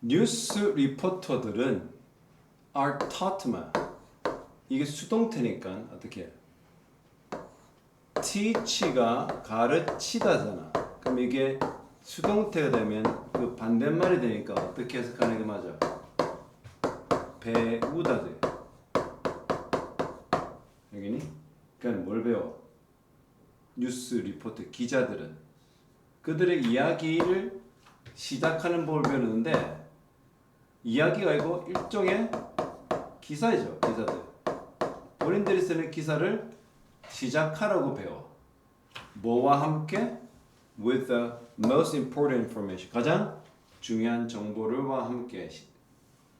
뉴스 리포터들은 are taught만 이게 수동태니까 어떻게 해? teach가 가르치다잖아. 그럼 이게 수동태가 되면 그 반대말이 되니까 어떻게 해석하는 게 맞아? 배우다 돼. 여기니? 그러니까 뭘 배워? 뉴스 리포터 기자들은 그들의 이야기를 시작하는 법을 배우는데 이야기가 아니고 일종의 기사이죠. 기사들. 본인들이 쓰는 기사를 시작하라고 배워. 뭐와 함께? With the most important information. 가장 중요한 정보를와 함께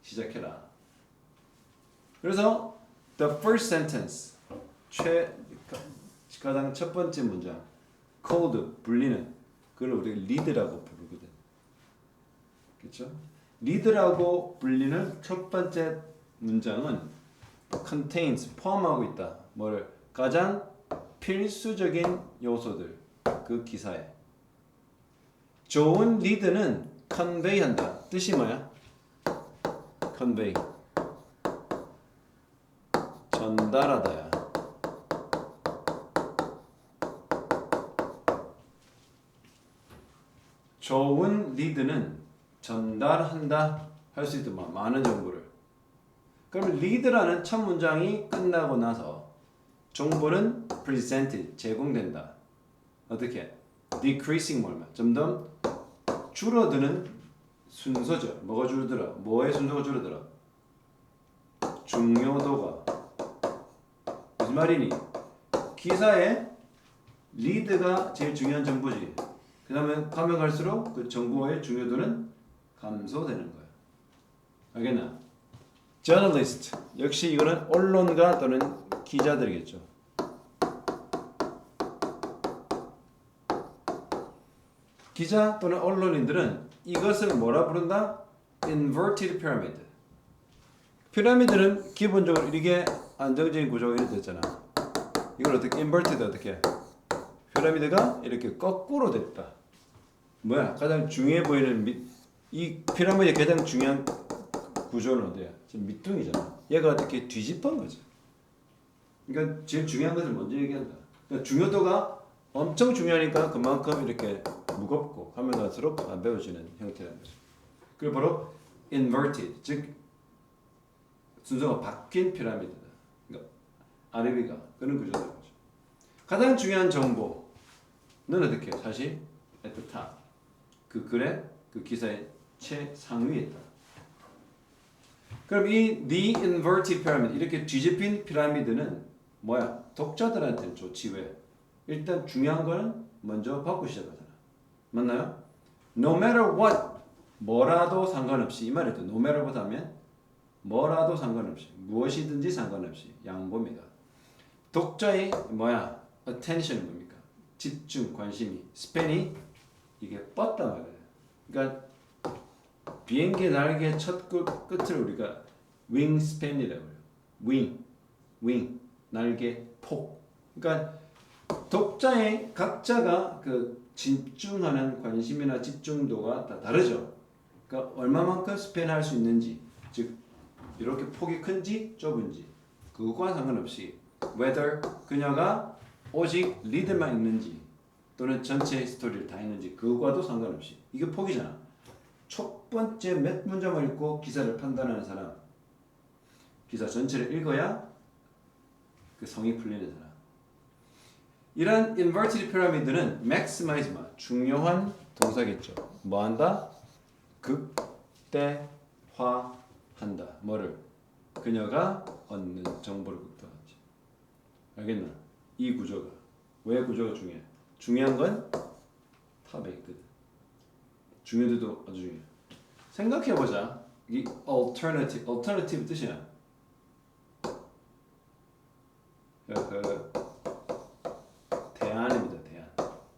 시작해라. 그래서 the first sentence 가장 첫 번째 문장 called 불리는 그걸 우리가 lead라고 부르거든. 그렇죠? lead라고 불리는 첫 번째 문장은 contains 포함하고 있다. 뭐를 가장 필수적인 요소들 그 기사에 좋은 리드는 convey한다. 뜻이 뭐야? convey 전달하다야. 좋은 리드는 전달한다 할 수 있더만 많은 정보를. 그러면 리드라는 첫 문장이 끝나고 나서 정보는 presented 제공된다. 어떻게? decreasing 뭐냐? 점점 줄어드는 순서죠. 뭐가 줄어들어? 뭐의 순서가 줄어들어? 중요도가. 무슨 말이니? 기사에 리드가 제일 중요한 정보지. 그 다음에 가면 갈수록 그 정보의 중요도는 감소되는 거야. 알겠나? journalist 역시 이거는 언론가 또는 기자들이겠죠. 기자 또는 언론인들은 이것을 뭐라 부른다? inverted pyramid. 피라미드는 기본적으로 이게 안정적인 구조가 이렇게 됐잖아. 이걸 어떻게 inverted 어떻게 해? 피라미드가 이렇게 거꾸로 됐다. 뭐야? 가장 중요해 보이는 이 피라미드의 가장 중요한 구조는 어디야? 지금 밑둥이잖아. 얘가 어떻게 뒤집은 거지. 그러니까 제일 중요한 것을 먼저 얘기한다. 그러니까 중요도가 엄청 중요하니까 그만큼 이렇게 무겁고 하면 갈수록 안 배워지는 형태라는 거죠. 그리고 바로 inverted, 즉 순서가 바뀐 피라미드다. 그러니까 아래 위가 그런 구조라는 거죠. 가장 중요한 정보는 어떻게? 사실 at the top. 그 글의 그 기사의 최상위에 있다. 그럼 이 the inverted pyramid 이렇게 뒤집힌 피라미드는 뭐야? 독자들한테는 좋지. 왜? 일단 중요한 거는 먼저 받고 시작하잖아. 맞나요? No matter what 뭐라도 상관없이 이 말이 또 no matter what 하면 뭐라도 상관없이 무엇이든지 상관없이 양보입니다. 독자의 뭐야? attention은 뭡니까? 집중, 관심이 span이 이게 뻗단 말이에요. 그러니까 비행기 날개 첫 끝을 우리가 wingspan이라고 해요. wing, 날개 폭. 그러니까 독자의 각자가 그 집중하는 관심이나 집중도가 다 다르죠. 그러니까 얼마만큼 스팬할 수 있는지, 즉 이렇게 폭이 큰지 좁은지 그것과 상관없이 whether 그녀가 오직 리드만 읽는지 또는 전체 스토리를 다 읽는지 그것과도 상관없이 이게 폭이잖아. 첫 번째 몇 문장을 읽고 기사를 판단하는 사람, 기사 전체를 읽어야 그 성이 풀리는 사람. 이런 inverted pyramid는 maximize 중요한 동사겠죠. 뭐 한다? 극대화한다. 뭐를? 그녀가 얻는 정보를 극대화하지. 알겠나? 이 구조가 왜 구조가 중요해? 중요한 건 탑에 있거든. 중요도도 아주 중요해. 생각해보자. 이 alternative 뜻이야. 대안입니다. 대안.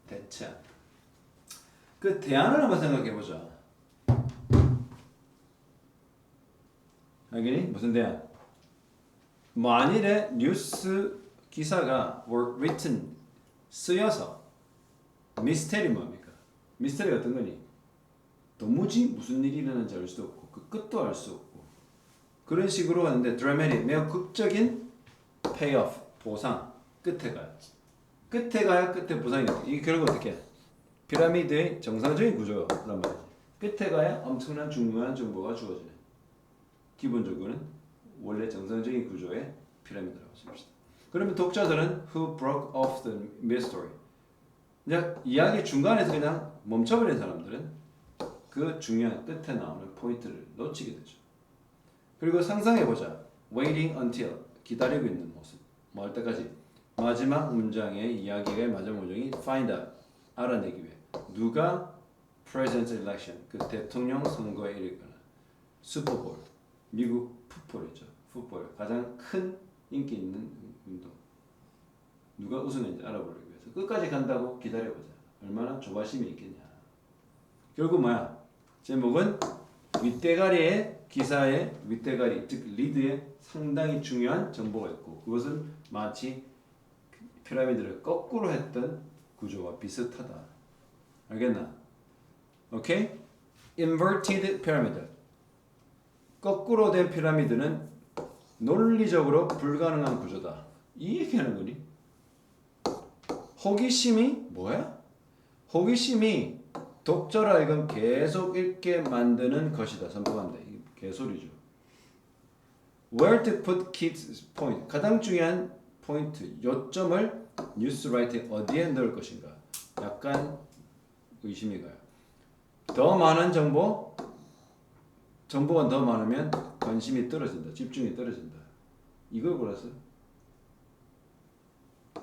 대체. 그 대안을 한번 생각해보자. 알겠니? 무슨 대안? 만일에 뉴스 기사가 were written 쓰여서 미스테리 뭡니까? 미스테리가 어떤 거니? 도무지 무슨 일이 일어나는지 알 수도 없고 그 끝도 알 수 없고 그런 식으로 하는데 dramatic 매우 극적인 payoff 보상 끝에 가야 끝에 보상이 돼. 이게 결국 어떻게 해? 피라미드의 정상적인 구조란 말이지. 끝에 가야 엄청난 중요한 정보가 주어지는 기본적으로는 원래 정상적인 구조의 피라미드라고 씁시다. 그러면 독자들은 who broke off the mid-story 이제 이야기 중간에서 그냥 멈춰버린 사람들은 그 중요한 끝에 나오는 포인트를 놓치게 되죠. 그리고 상상해보자. waiting until 기다리고 있는 모습 뭐 할 때까지 마지막 문장의 이야기의 마지막 문장이 find out 알아내기 위해 누가 president election 그 대통령 선거에 이르거나 슈퍼볼 미국 풋볼이죠. 풋볼 가장 큰 인기 있는 운동 누가 우승했는지 알아보기 위해서 끝까지 간다고 기다려보자. 얼마나 조바심이 있겠냐. 결국 뭐야? 제목은 윗대가리의 기사의 윗대가리 즉 리드에 상당히 중요한 정보가 있고 그것은 마치 피라미드를 거꾸로 했던 구조와 비슷하다. 알겠나? 오케이? Inverted pyramid. 거꾸로 된 피라미드는 논리적으로 불가능한 구조다. 이 얘기하는 거니? 호기심이 뭐야? 호기심이 독자를 하여금 계속 읽게 만드는 것이다. 선포한다. 이게 개소리죠. Where to put kids point. 가장 중요한 포인트, 요점을 뉴스라이트에 어디에 넣을 것인가. 약간 의심이 가요. 더 많은 정보가 더 많으면 관심이 떨어진다. 집중이 떨어진다. 이걸 골랐어요.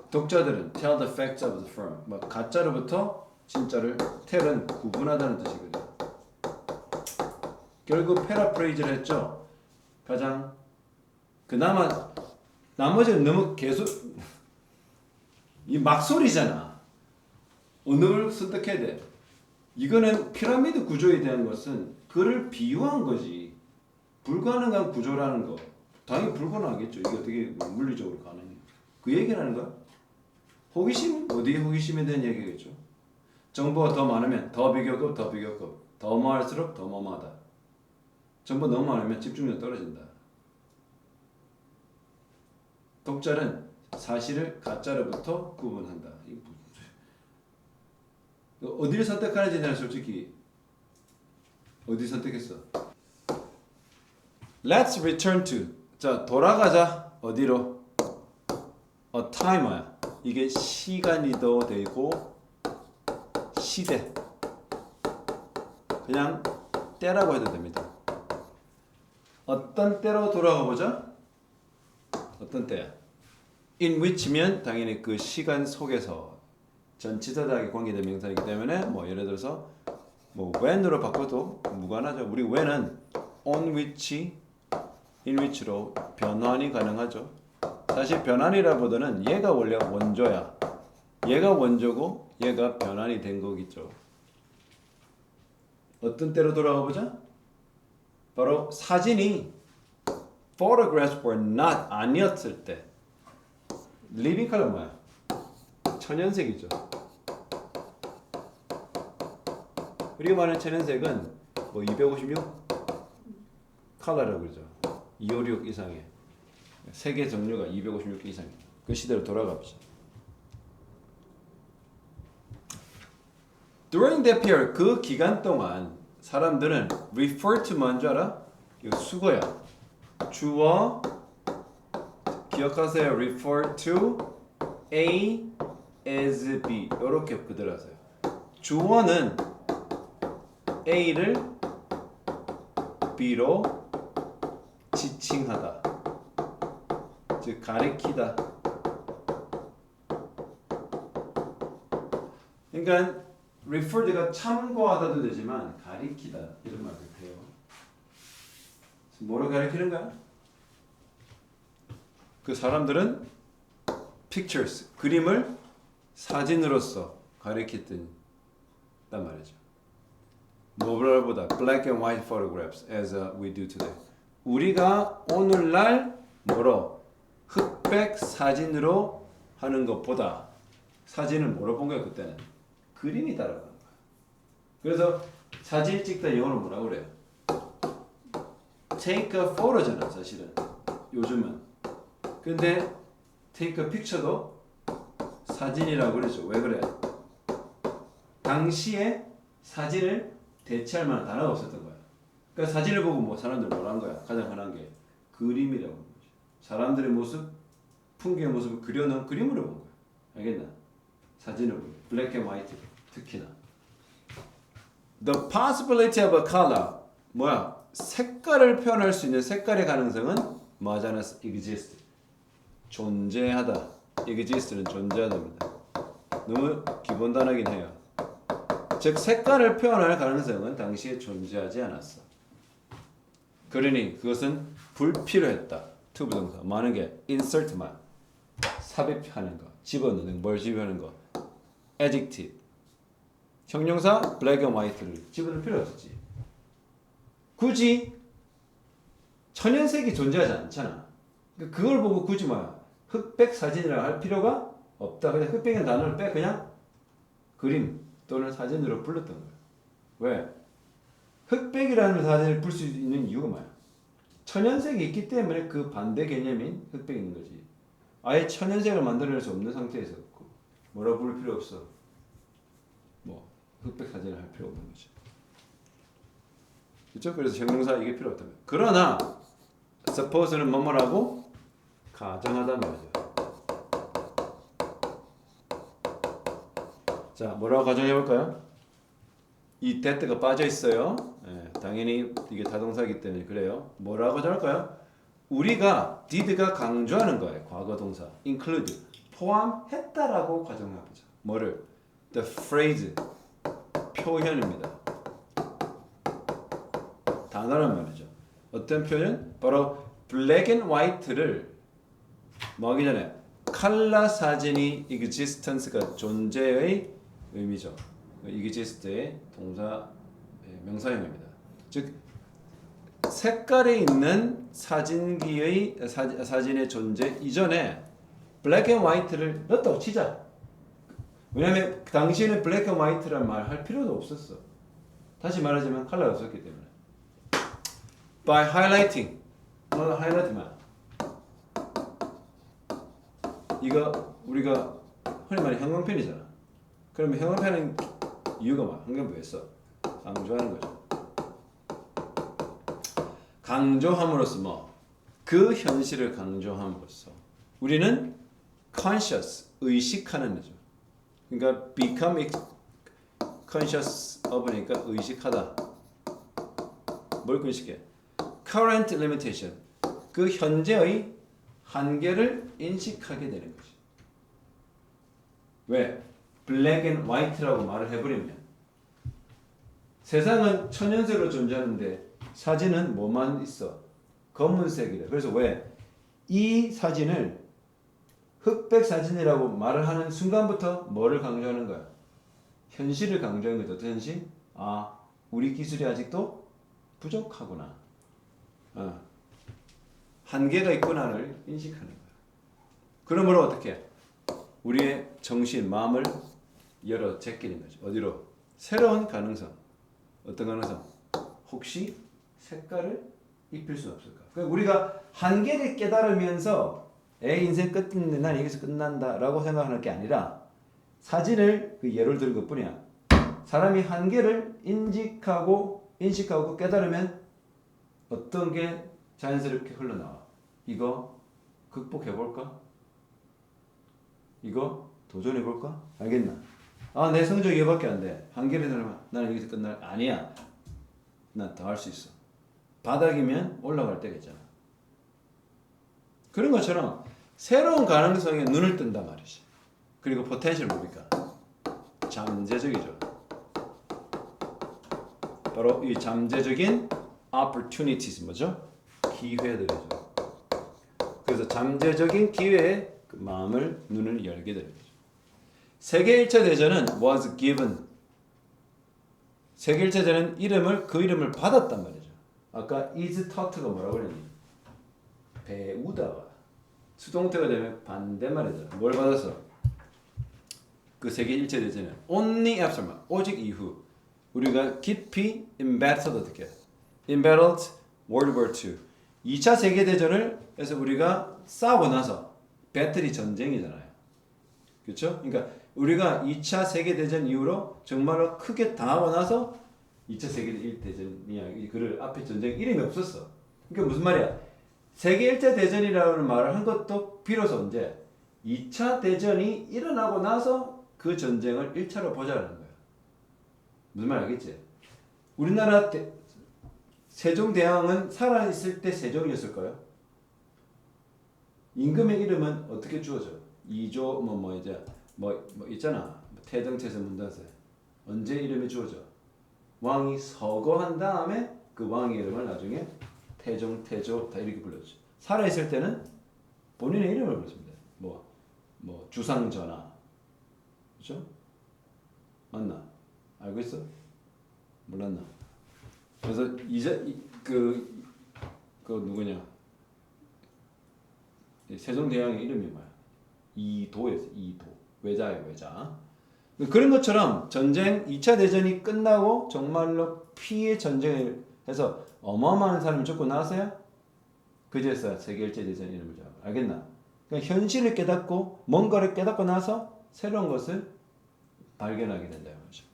독자들은 tell the facts of the firm. 뭐 가짜로부터 진짜를 tell은 구분하다는 뜻이거든요. 결국 패러프레이즈를 했죠. 가장 그나마 나머지는 너무 계속 이 막소리잖아. 어느 걸 선택해야 돼? 이거는 피라미드 구조에 대한 것은 그를 비유한 거지. 불가능한 구조라는 거. 당연히 불가능하겠죠. 이게 어떻게 물리적으로 가능해. 그 얘기를 하는 거야. 호기심? 어디에 호기심에 대한 얘기겠죠. 정보가 더 많으면 더 비교급, 더 많을수록 더 뭐뭐하다. 정보 너무 많으면 집중력 떨어진다. 독자는 사실을 가짜로부터 구분한다. 어디를 선택하는지 난 솔직히 어디 선택했어? Let's return to. 자, 돌아가자. 어디로? A time야. 이게 시간이도 되고 시대. 그냥 때라고 해도 됩니다. 어떤 때로 돌아가 보자? 어떤 때야? In which면 당연히 그 시간 속에서 전치사다하게 관계된 명사이기 때문에 뭐 예를 들어서 뭐 when으로 바꿔도 무관하죠. 우리 when은 on which, in which로 변환이 가능하죠. 사실 변환이라보다는 얘가 원래 원조야. 얘가 원조고 얘가 변환이 된 거겠죠. 어떤 때로 돌아가 보자? 바로 사진이 photographs were not 아니었을 때. living color 뭐야? 천연색이죠. 우리가 말하는 천연색은 뭐 256 컬러라고 그러죠. 256 이상의 색의 종류가 256개 이상이에요. 그 시대로 돌아가 보자. During that period, 그 기간 동안 사람들은 refer to 뭔 줄 알아? 이거 수거야. 주어 기억하세요. refer to A as B 이렇게 그대로 하세요. 주어는 A를 B로 지칭하다. 즉 가리키다. 그러니까 referred가 참고하다도 되지만 가리키다 이런 말도 돼요. 뭐로 가리키는 거야? 그 사람들은 pictures 그림을 사진으로서 가리켰단 말이죠. 뭐보다 black and white photographs as we do today. 우리가 오늘날 뭐로 흑백 사진으로 하는 것보다 사진을 뭐로 본 거야 그때는? 그림이 따라가는 거야. 그래서 사진 찍다 영어로 뭐라고 그래요? take a photo잖아 사실은 요즘은. 근데 take a picture도 사진이라고 그러죠. 왜 그래? 당시에 사진을 대체할 만한 단어가 없었던 거야. 그러니까 사진을 보고 뭐 사람들 뭐라는 거야? 가장 흔한 게 그림이라고 하는 거지. 사람들의 모습, 풍경의 모습을 그려놓은 그림으로 본 거야. 알겠나? 사진으로 black and white 특히나. The possibility of a color 뭐야? 색깔을 표현할 수 있는 색깔의 가능성은 뭐하잖아? exist 존재하다. exist는 존재하다입니다. 너무 기본 단어긴 해요. 즉 색깔을 표현할 가능성은 당시에 존재하지 않았어. 그러니 그것은 불필요했다. 투부정사 많은 게 insert만 삽입하는 거, 집어넣는 뭘 집어넣는 거. adjective 형용사 black and white를 집어넣을 필요 없었지. 굳이 천연색이 존재하지 않잖아. 그걸 보고 굳이 뭐야 흑백 사진이라고 할 필요가 없다. 그냥 흑백이라는 단어를 빼 그냥 그림 또는 사진으로 불렀던 거야. 왜? 흑백이라는 사진을 불 수 있는 이유가 뭐야? 천연색이 있기 때문에 그 반대 개념인 흑백이 있는 거지. 아예 천연색을 만들어낼 수 없는 상태에서 뭐라고 부를 필요 없어. 뭐 흑백 사진을 할 필요 없는 거지. 그렇죠? 그래서 형용사 이게 필요 없다면. 그러나 suppose는 뭐뭐라고 가정하다 말이죠. 자, 뭐라고 가정해 볼까요? 이 that가 빠져 있어요. 예, 당연히 이게 타동사이기 때문에 그래요. 뭐라고 가정할까요? 우리가 did가 강조하는 거예요. 과거 동사 include 포함했다라고 가정해 보자. 뭐를? The phrase 표현입니다. 단어란 말이죠. 어떤 표현? 바로 black and white를 뭐 하기 전에 컬러 사진이 existence가 존재의 의미죠. exist의 동사 명사형입니다. 즉 색깔에 있는 사진기의 사진의 존재 이전에 black and white를 넣었다고 치자. 왜냐하면 그 당시에는 black and white란 말 할 필요도 없었어. 다시 말하자면 컬러가 없었기 때문에. By highlighting, 뭐 하이라이트만. 이거 우리가 흔히 말하는 형용편이잖아. 그러면 형용편은 이유가 뭐야? 형용부 써? 강조하는 거죠. 강조함으로써 뭐? 그 현실을 강조함으로써 우리는 conscious, 의식하는 거죠. 그러니까 become conscious of니까 의식하다. 뭘 의식해? current limitation, 그 현재의 한계를 인식하게 되는 거지. 왜? black and white라고 말을 해버리면 세상은 천연색으로 존재하는데 사진은 뭐만 있어? 검은색이래. 그래서 왜? 이 사진을 흑백 사진이라고 말을 하는 순간부터 뭐를 강조하는 거야? 현실을 강조하는 거죠. 어떤 현실? 아, 우리 기술이 아직도 부족하구나. 한계가 있구나를 인식하는 거야. 그러므로 어떻게? 우리의 정신, 마음을 열어 제끼는 거죠. 어디로? 새로운 가능성. 어떤 가능성? 혹시 색깔을 입힐 수 없을까? 그러니까 우리가 한계를 깨달으면서 애 인생 끝인데 난 여기서 끝난다라고 생각하는 게 아니라 사진을 그 예를 들은 것뿐이야. 사람이 한계를 인식하고 깨달으면 어떤 게 자연스럽게 흘러나와. 이거 극복해볼까? 이거 도전해볼까? 알겠나? 아, 내 성적이 이거밖에 안 돼. 한계를 들면 나는 여기서 끝날 아니야. 난 더 할 수 있어. 바닥이면 올라갈 때가 있잖아. 그런 것처럼 새로운 가능성에 눈을 뜬단 말이지. 그리고 포텐셜 뭡니까? 잠재적이죠. 바로 이 잠재적인 opportunities 뭐죠? 기회들이죠. 그래서 잠재적인 기회에 그 마음을 눈을 열게 되는 거죠. 세계 1차 대전은 was given. 세계 1차 대전은 그 이름을 받았단 말이죠. 아까 is taught가 뭐라고 그랬니? 배우다가 수동태가 되면 반대말이잖아. 뭘 받았어? 그 세계 1차 대전은 only after, 오직 이후 우리가 깊이 embattled 어떻게? embattled World War II. 2차 세계 대전을 해서 우리가 싸우고 나서 배틀이 전쟁이잖아요. 그렇죠? 그러니까 우리가 2차 세계 대전 이후로 정말로 크게 당하고 나서 2차 세계 대전이야. 그를 앞에 전쟁 이름이 없었어. 그러니까 무슨 말이야? 세계 1차 대전이라는 말을 한 것도 비로소 언제 2차 대전이 일어나고 나서 그 전쟁을 1차로 보자라는 거야. 무슨 말 알겠지? 우리나라 세종대왕은 살아있을 때 세종이었을까요? 임금의 이름은 어떻게 주어져? 이조 뭐 있잖아. 태정태세 문단세. 언제 이름이 주어져? 왕이 서거한 다음에 그 왕의 이름을 나중에 태종, 태조 다 이렇게 불렀죠. 살아있을 때는 본인의 이름을 불렀습니다. 뭐 주상전하, 그렇죠? 맞나? 알고 있어? 몰랐나? 그래서 이제 그 누구냐? 세종대왕의 이름이 뭐야? 이도였어. 이도. 외자예요, 외자. 그런 것처럼 전쟁 2차 대전이 끝나고 정말로 피해 전쟁을 해서 어마어마한 사람이 죽고 나서야 그제서야 세계 1차 대전 이름을 잡아. 알겠나? 그러니까 현실을 깨닫고 뭔가를 깨닫고 나서 새로운 것을 발견하게 된다는 거죠.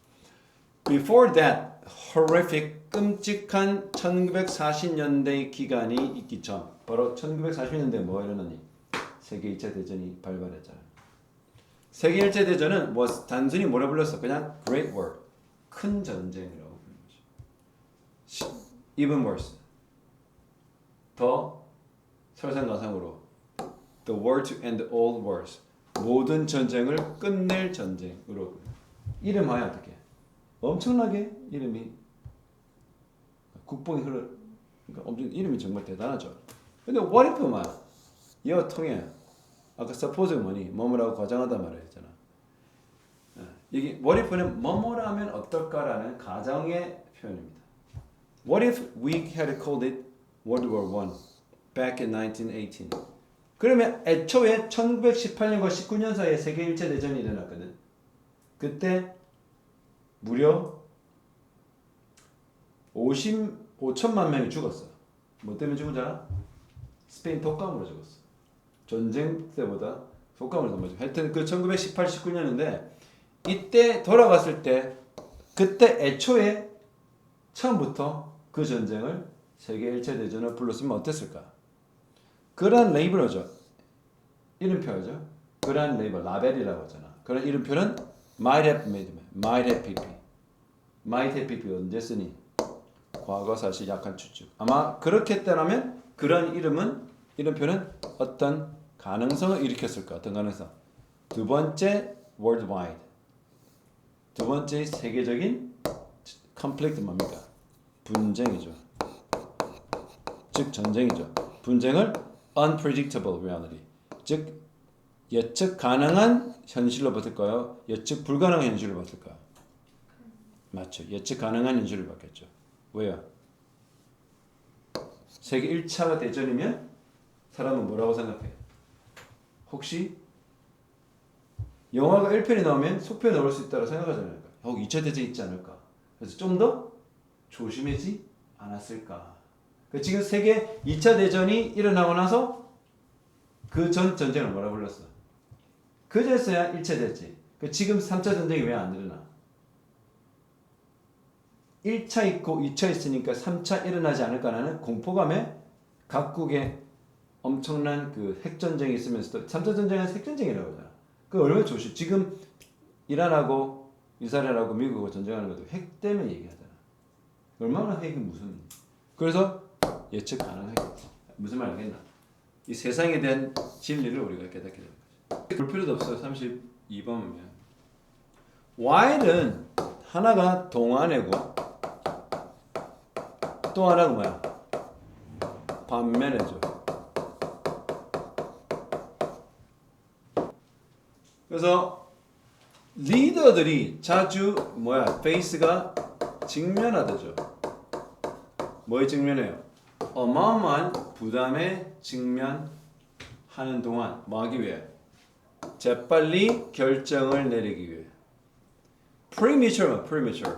Before that, horrific, 끔찍한 1940년대 기간이 있기 전, 바로 1940년대에 뭐가 일어나니? 세계 2차 대전이 발발했잖아요. 세계 1차 대전은 뭐 단순히 뭐라 불렀어? 그냥 Great War, 큰 전쟁이라고 부르는 거죠. Even worse, 더 설상가상으로 The war to end all wars, 모든 전쟁을 끝낼 전쟁으로. 이름하여 어떻게? 엄청나게 이름이 국뽕이 흘러. 그러니까 엄청 이름이 정말 대단하죠. 근데 what if만 이어 통해. 아까 suppose가 뭐뭐라고 과장하다 말했잖아. 이게 what if는 뭐뭐라면 어떨까라는 가정의 표현입니다. What if we had called it World War I back in 1918? 그러면 애초에 1918년과 19년 사이에 세계 1차 대전이 일어났거든. 그때 무려 5천만 명이 죽었어. 뭐 때문에 죽은 줄 알아? 스페인 독감으로 죽었어. 전쟁 때보다 독감으로 더 많이. 하여튼 그 1918, 19년인데 이때 돌아갔을 때 그때 애초에 처음부터 그 전쟁을 세계 1차 대전을 불렀으면 어땠을까? 그런 레이블이죠. 이름표죠. 그런 레이블, 라벨이라고 하잖아. 그런 이름표는 might have made, might have pp. might have pp 언제 쓰니? 과거 사실 약한 추측. 아마 그렇게 했다면 그런 이름표는 어떤 가능성을 일으켰을까? 어떤 가능성? 두 번째 worldwide. 두 번째 세계적인 conflict 뭡니까? 분쟁이죠. 즉 전쟁이죠. 분쟁을 unpredictable reality. 즉 예측 가능한 현실로 봤을까요? 예측 불가능한 현실로 봤을까요? 맞죠. 예측 가능한 현실을 봤겠죠. 왜요? 세계 1차 대전이면 사람은 뭐라고 생각해? 혹시 영화가 1편이 나오면 속편이 나올 수 있다고 생각하지 않을까? 2차 대전이 있지 않을까? 그래서 좀 더 조심하지 않았을까? 지금 세계 2차 대전이 일어나고 나서 그 전 전쟁을 뭐라 불렀어? 그제서야 1차 됐지. 지금 3차 전쟁이 왜 안 일어나? 1차 있고 2차 있으니까 3차 일어나지 않을까라는 공포감에 각국의 엄청난 그 핵전쟁이 있으면서도 3차 전쟁은 핵전쟁이라고 하잖아. 그 얼마나 조심. 지금 이란하고 이스라엘하고 미국하고 전쟁하는 것도 핵 때문에 얘기하잖아. 얼마나 핵이 무슨. 그래서 예측 가능하겠지. 무슨 말 알겠나? 이 세상에 대한 진리를 우리가 깨닫게 되는 거죠. 볼 필요도 없어요. 32번이면. while은 하나가 동안이고 또 하나가 뭐야? 반면이죠. 그래서 리더들이 자주 페이스가 직면하다죠. 뭐에 직면해요? 어마어마한 부담에 직면하는 동안 뭐 하기 위해? 재빨리 결정을 내리기 위해. premature.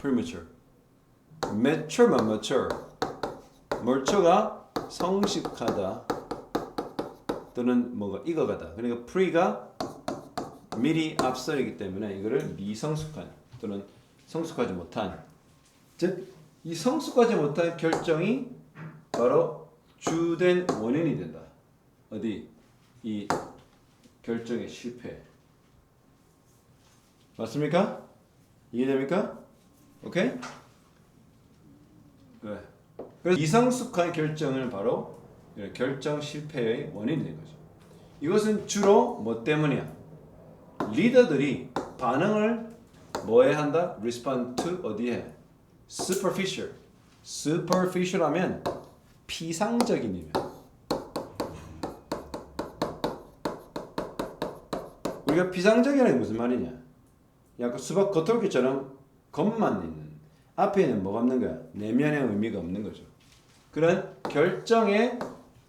premature. mature만 mature. mature가 성숙하다 또는 뭐가 익어가다. 그러니까 pre가 미리 앞서이기 때문에 이거를 미성숙한 또는 성숙하지 못한, 즉 이 성숙하지 못한 결정이 바로 주된 원인이 된다. 어디? 이 결정의 실패. 맞습니까? 이해됩니까? 오케이? 네. 그래서 미성숙한 결정은 바로 결정 실패의 원인이 된 거죠. 이것은 주로 뭐 때문이야? 리더들이 반응을 뭐에 한다? respond to 어디에? superficial. superficial 하면 피상적인 의미. 우리가 피상적이라는 게 무슨 말이냐? 약간 수박 겉핥기처럼 겉만 있는, 앞에는 뭐가 없는 거야? 내면의 의미가 없는 거죠. 그런 결정의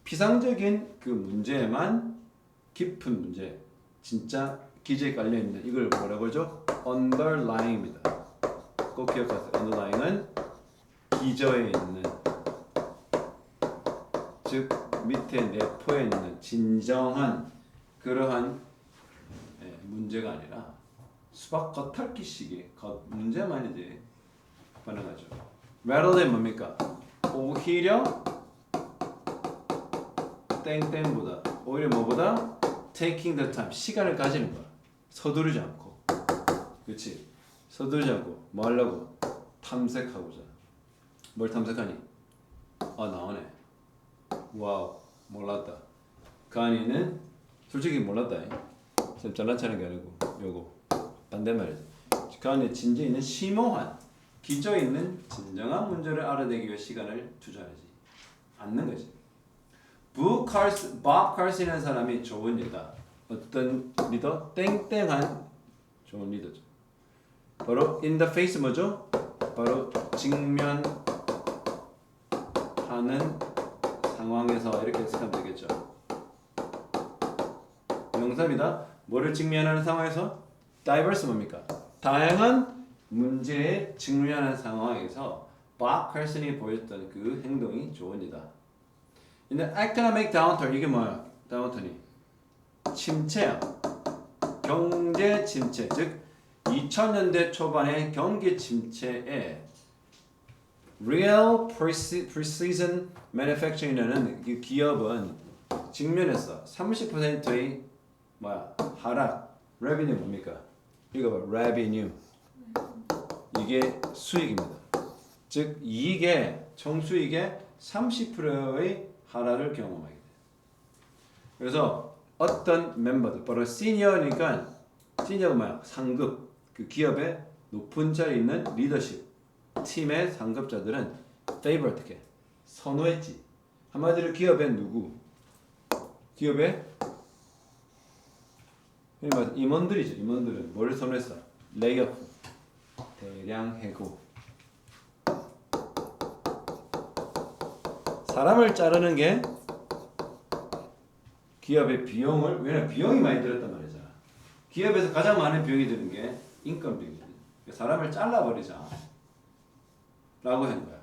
피상적인 그 문제에만 깊은 문제, 진짜 기저에 깔려 있는 이걸 뭐라고 하죠? underlying입니다. 꼭 기억하세요. underlying은 기저에 있는, 즉 밑에 내포에 있는 진정한 그러한 문제가 아니라 수박 겉핥기식의 문제만 이제 반응하죠. rattle는 뭡니까? 오히려 땡땡보다, 오히려 뭐보다 taking the time, 시간을 가지는 거야. 서두르지 않고. 그렇지? 서두르지 않고 뭐 하려고? 탐색하고자. 뭘 탐색하니? 아, 나오네. 와우, 몰랐다. 그 안에는 솔직히 몰랐다. 쌤 잘난 체하는 게 아니고 요거 반대말이지. 그 안에 진짜 있는 심오한, 기저에 있는 진정한 문제를 알아내기 위해 시간을 투자하지 않는 거지. 밥 칼슨이라는 사람이 좋은 리더. 어떤 리더? 땡땡한 좋은 리더죠. 바로 in the face 뭐죠? 바로 직면하는 상황에서 이렇게 해석하면 되겠죠. 명사입니다. 뭐를 직면하는 상황에서? diverse 뭡니까? 다양한 문제에 직면하는 상황에서 밥 칼슨이 보였던 그 행동이 좋은 리더. 근데 economic downturn, 이게 뭐야? 다운턴이 침체야. 경제 침체, 즉 2000년대 초반의 경기 침체에 Real Precision Manufacturing이라는 이 기업은 직면했어. 30%의 뭐야? 하락. revenue 뭡니까? 이거 봐. revenue. 이게 수익입니다. 즉 이익의 총수익의 30%의 하락을 경험하게 돼. 그래서 어떤 멤버들, 바로 시니어니까, 시니어가 뭐야? 상급, 그 기업의 높은 자리에 있는 리더십 팀의 상급자들은 favor 어떻게? 선호했지. 한마디로 기업의 누구? 기업의 임원들이죠. 임원들은 뭘 선호했어? 레이오프, 대량 해고. 사람을 자르는 게 기업의 비용을, 왜냐면 비용이 많이 들었단 말이잖아. 기업에서 가장 많은 비용이 드는 게 인건비거든. 사람을 잘라버리자 라고 한 거야.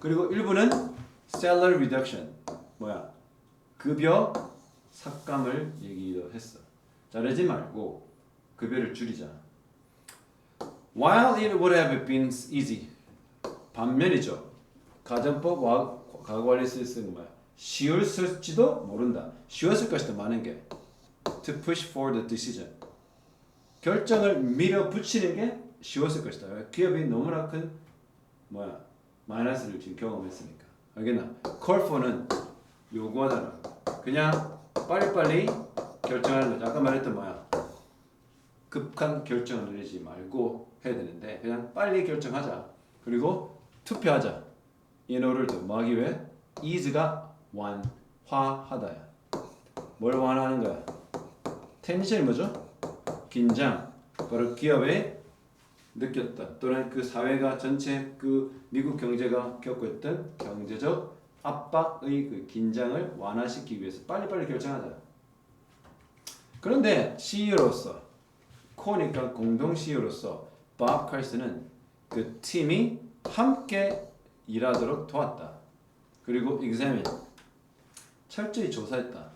그리고 일부는 salary reduction, 뭐야? 급여 삭감을 얘기도 했어. 자르지 말고 급여를 줄이자. While it would have been easy, 반면이죠. 가정법 가구관리 쓰는 뭐야? 쉬웠을지도 모른다. 쉬웠을 것이다. 많은 게 to push for the decision. 결정을 밀어붙이는 게 쉬웠을 것이다. 기업이 너무나 큰 뭐야? 마이너스를 지금 경험했으니까. 알겠나? call for는 요구하다는 거. 그냥 빨리빨리 결정하는 거죠. 아까 말했던 뭐야? 급한 결정을 내리지 말고 해야 되는데 그냥 빨리 결정하자. 그리고 투표하자. in order to 뭐 하기 위해? ease가 완화하다야. 뭘 완화하는 거야? 텐션이 뭐죠? 긴장. 바로 기업에 느꼈다. 또는 그 사회가 전체 그 미국 경제가 겪고 있던 경제적 압박의 그 긴장을 완화시키기 위해서 빨리빨리 결정하자. 그런데 CEO로서, 코니까 공동 CEO로서 밥 칼슨은 그 팀이 함께 일하도록 도왔다. 그리고 examine 철저히 조사했다.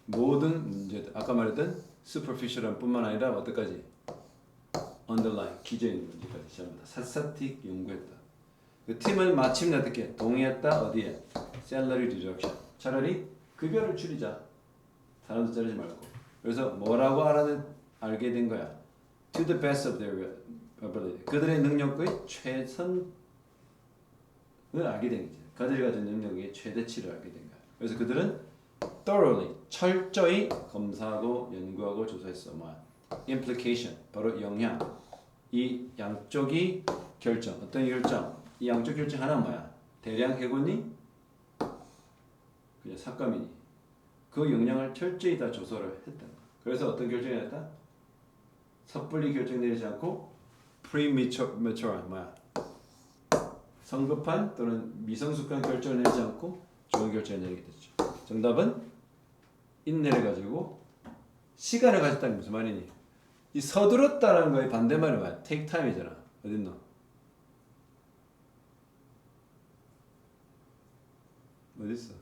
모든 문제들 아까 말했던 superficial한 뿐만 아니라 어디까지 underline 기저인 문제까지 전부 다 샅샅이 연구했다. 그 팀은 마침내 어떻게 동의했다. 어디에? salary reduction. 차라리 급여를 줄이자. 사람도 자르지 말고. 그래서 뭐라고 알게 된 거야? To the best of their ability. 그들의 능력의 최선을 알게 된 거지. 그들이 가진 능력의 최대치를 알게 된 거야. 그래서 그들은 thoroughly 철저히 검사하고 연구하고 조사했어. 뭐야? implication 바로 영향. 이 양쪽이 결정. 어떤 결정? 이 양쪽 결정 하나 뭐야? 대량 해고니? 그냥 삭감이니? 그 영향을 철저히 다 조사를 했다. 그래서 어떤 결정이 났다? 섣불리 결정 내리지 않고 premature 뭐야? 성급한 또는 미성숙한 결정을 내리지 않고 좋은 결정을 내리게 됐죠. 정답은 인내를 가지고 시간을 가졌다는 무슨 말이니? 이 서두르다라는 거의 반대말이 뭐야? take time이잖아. 어딨노? 어딨어?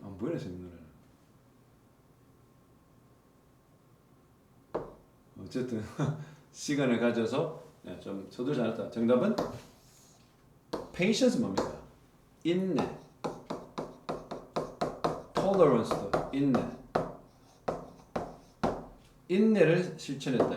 안 보이네 선생님 노래는. 어쨌든 시간을 가져서 좀 서두르지 않았다. 정답은 patience 뭡니까? 인내. tolerance도 인내. 인내를 실천했다.